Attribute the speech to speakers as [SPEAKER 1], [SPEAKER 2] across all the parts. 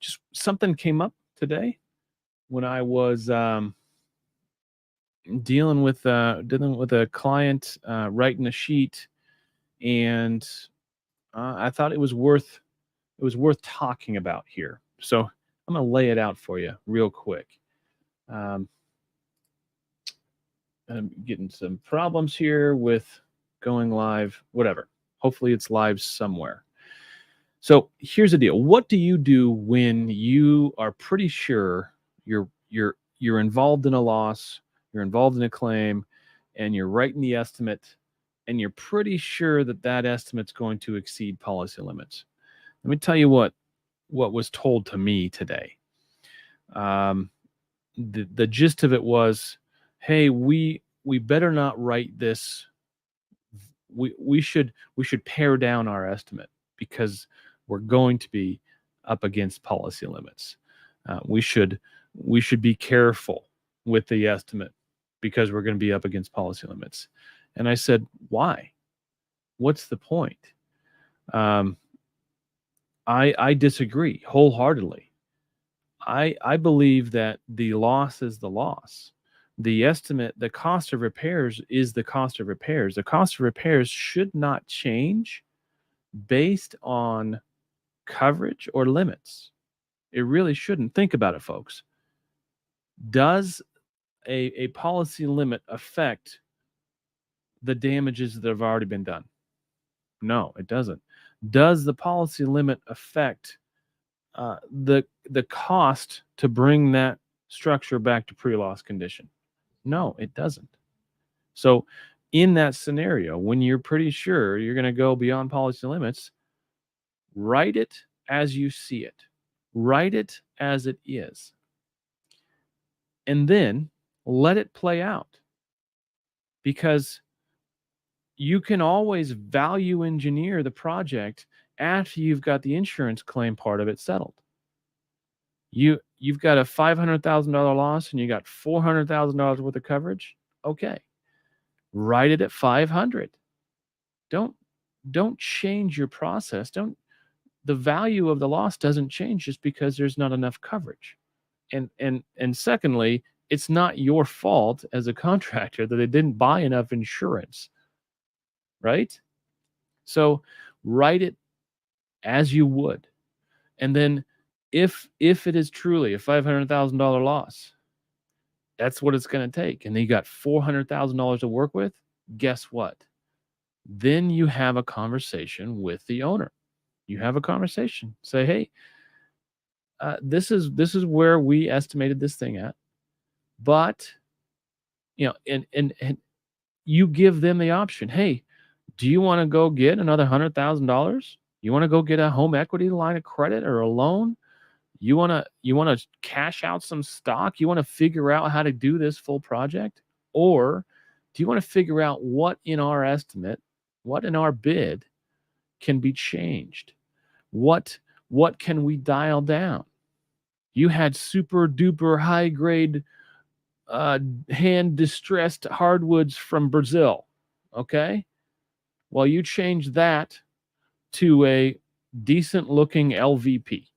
[SPEAKER 1] just something came up today when I was dealing with a client, writing a sheet, and I thought it was worth talking about here. So I'm gonna lay it out for you real quick. Um, I'm getting some problems here with going live. Whatever. Hopefully, it's live somewhere. So here's the deal. What do you do when you are pretty sure you're involved in a loss, you're involved in a claim, and you're writing the estimate, and you're pretty sure that that estimate's going to exceed policy limits? Let me tell you what was told to me today. Um, the gist of it was, hey, we better not write this. We should pare down our estimate because we're going to be up against policy limits. We should be careful with the estimate because we're going to be up against policy limits. And I said, why? What's the point? Um, I disagree wholeheartedly. I believe that the loss is the loss. The estimate, the cost of repairs is the cost of repairs. The cost of repairs should not change based on coverage or limits. It really shouldn't. Think about it, folks. Does a policy limit affect the damages that have already been done? No, it doesn't. Does the policy limit affect the cost to bring that structure back to pre-loss condition? No, it doesn't. So in that scenario, when you're pretty sure you're going to go beyond policy limits, write it as you see it. Write it as it is. And then let it play out. Because you can always value engineer the project after you've got the insurance claim part of it settled. You've got a $500,000 loss and you got $400,000 worth of coverage. Okay. Write it at 500. Don't change your process. The value of the loss doesn't change just because there's not enough coverage. And secondly, it's not your fault as a contractor that they didn't buy enough insurance. Right? So write it as you would. And then if it is truly a $500,000 loss, that's what it's going to take. And then you got $400,000 to work with. Guess what? Then you have a conversation with the owner. You have a conversation. Say, hey, this is where we estimated this thing at. But and you give them the option. Hey, do you want to go get another $100,000? You want to go get a home equity line of credit or a loan? You want to cash out some stock? You want to figure out how to do this full project? Or do you want to figure out what in our estimate, what in our bid can be changed? What can we dial down? You had super duper high grade hand distressed hardwoods from Brazil. Okay. Well, you change that to a decent looking LVP.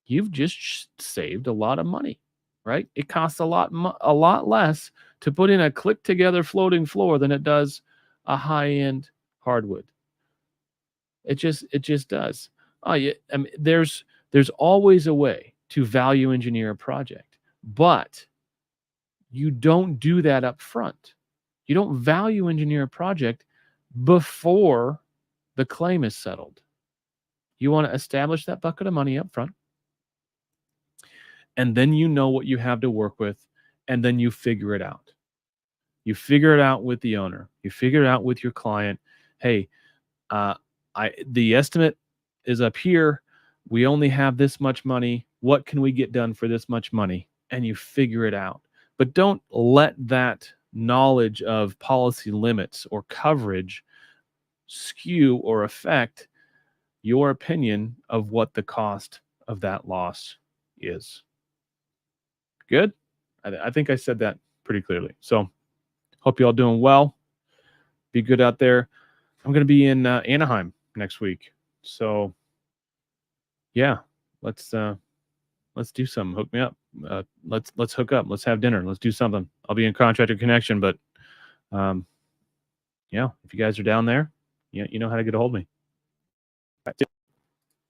[SPEAKER 1] You've just saved a lot of money, right? It costs a lot less to put in a click together floating floor than it does a high end hardwood. It just does. Oh, yeah. I mean, there's always a way to value engineer a project, but you don't do that up front. You don't value engineer a project before the claim is settled. You want to establish that bucket of money up front, and then you know what you have to work with, and then you figure it out. You figure it out with the owner. You figure it out with your client. Hey, the estimate is up here. We only have this much money. What can we get done for this much money? And you figure it out. But don't let that knowledge of policy limits or coverage skew or affect your opinion of what the cost of that loss is. Good? I think I said that pretty clearly. So hope you all doing well. Be good out there. I'm going to be in Anaheim next week. So Yeah, let's do something. Hook me up. Let's hook up. Let's have dinner. Let's do something. I'll be in Contractor Connection, but um, yeah, if you guys are down there, you know how to get a hold of me. All right,